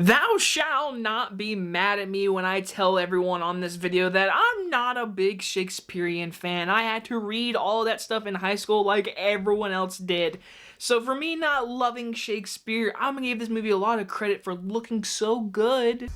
Thou shalt not be mad at me when I tell everyone on this video that I'm not a big Shakespearean fan. I had to read all of that stuff in high school like everyone else did. So for me not loving Shakespeare, I'm gonna give this movie a lot of credit for looking so good.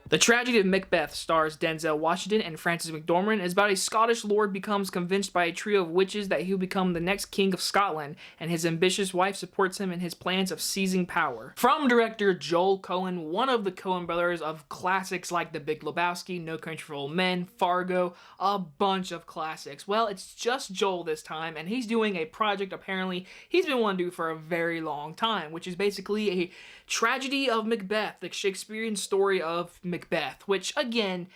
The Tragedy of Macbeth stars Denzel Washington and Frances McDormand. Is about a Scottish lord becomes convinced by a trio of witches that he will become the next king of Scotland, and his ambitious wife supports him in his plans of seizing power. From director Jole Coen, one of the Coen brothers of classics like The Big Lebowski, No Country for Old Men, Fargo, a bunch of classics. Well, it's just Joel this time, and he's doing a project apparently he's been wanting to do for a very long time, which is basically a Tragedy of Macbeth, the Shakespearean story of Macbeth, which, again,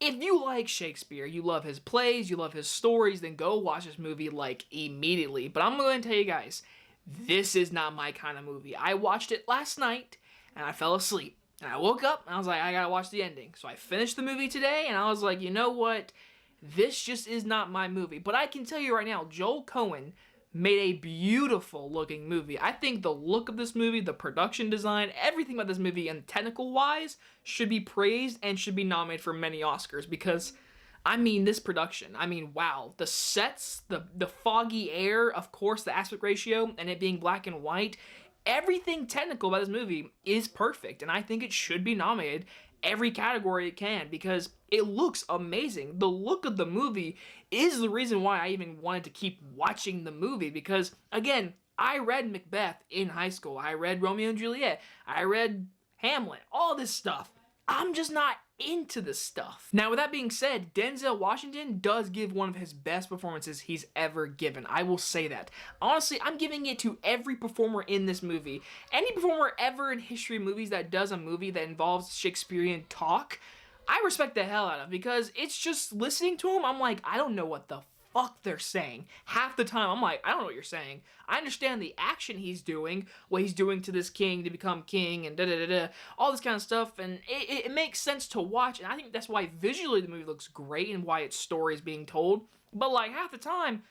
if you like Shakespeare, you love his plays, you love his stories, then go watch this movie, like, immediately. But I'm going to tell you guys, this is not my kind of movie. I watched it last night, and I fell asleep. And I woke up, and I was like, I gotta watch the ending. So I finished the movie today, and I was like, you know what? This just is not my movie. But I can tell you right now, Jole Coen made a beautiful looking movie. I think the look of this movie, the production design, everything about this movie and technical wise should be praised and should be nominated for many Oscars because, I mean, this production, I mean, wow. The sets, the foggy air, of course, the aspect ratio, and it being black and white, everything technical about this movie is perfect, and I think it should be nominated every category it can because it looks amazing. The look of the movie is the reason why I even wanted to keep watching the movie because, again, I read Macbeth in high school. I read Romeo and Juliet. I read Hamlet. All this stuff. I'm just not into this stuff. Now, with that being said, Denzel Washington does give one of his best performances he's ever given. I will say that. Honestly, I'm giving it to every performer in this movie. Any performer ever in history movies that does a movie that involves Shakespearean talk, I respect the hell out of because it's just listening to him, I'm like, I don't know what the fuck they're saying. Half the time, I'm like, I don't know what you're saying. I understand the action he's doing, what he's doing to this king to become king and da-da-da-da, all this kind of stuff, and it makes sense to watch, and I think that's why visually the movie looks great and why its story is being told, but like half the time,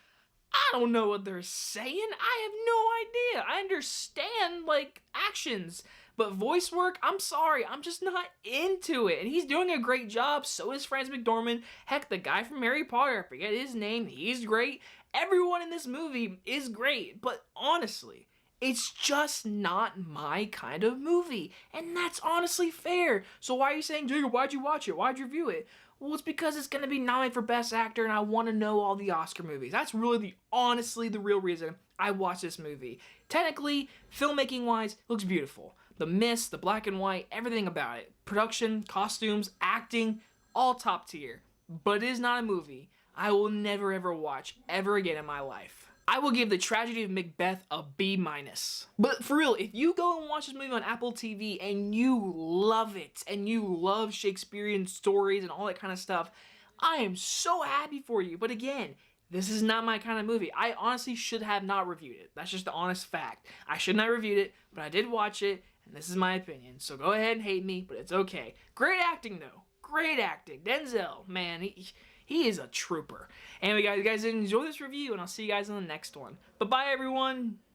I don't know what they're saying. I have no idea. I understand, like, actions, but voice work, I'm sorry, I'm just not into it. And he's doing a great job, so is Frances McDormand. Heck, the guy from Harry Potter, I forget his name, he's great. Everyone in this movie is great, but honestly, it's just not my kind of movie. And that's honestly fair. So why are you saying, Jacob, why'd you watch it? Why'd you review it? Well, it's because it's going to be nominated for Best Actor, and I want to know all the Oscar movies. That's really, honestly, the real reason I watched this movie. Technically, filmmaking-wise, looks beautiful. The mist, the black and white, everything about it. Production, costumes, acting, all top tier. But it is not a movie I will never ever watch ever again in my life. I will give The Tragedy of Macbeth a B-. But for real, if you go and watch this movie on Apple TV and you love it, and you love Shakespearean stories and all that kind of stuff, I am so happy for you. But again, this is not my kind of movie. I honestly should have not reviewed it. That's just the honest fact. I should not have reviewed it, but I did watch it, and this is my opinion. So go ahead and hate me, but it's okay. Great acting, though. Great acting. Denzel, man, he is a trooper. Anyway, guys enjoy this review, and I'll see you guys in the next one. Bye-bye, everyone.